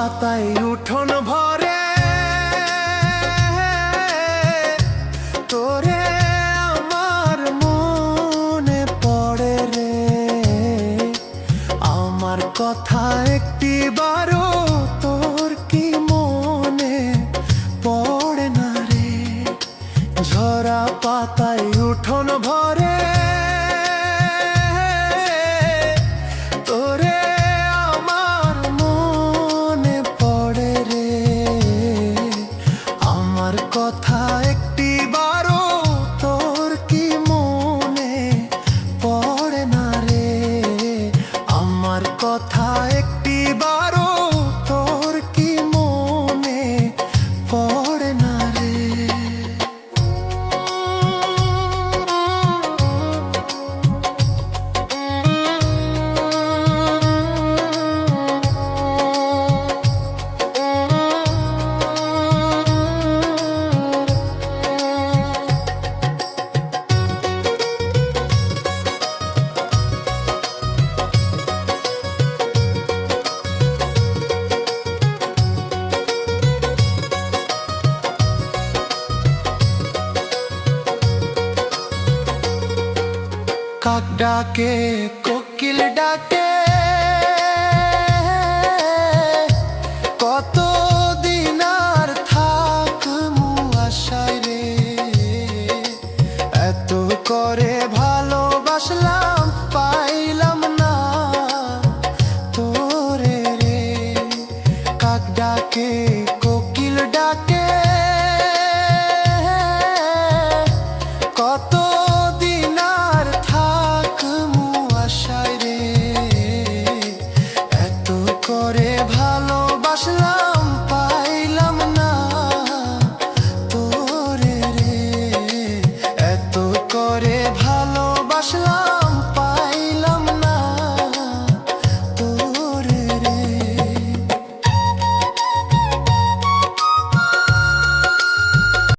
পাতায় উঠোন ভরে তোরে আমার মনে পড়ে রে। আমার কথা একটি বারো তোর কি মনে পড়ে না রে? ঝরা পাতায় উঠোন ভরে তোরে আমার মনে পড়ে রে। আমার কথা একটি বারো তোর কি মনে পড়ে না রে? আমার কথা একটি বারো তোর কি মনে পড়ে না রে? কাক ডাকে কোকিল ডাকে কত দিন আর থাকমু আশায় রে। এত করে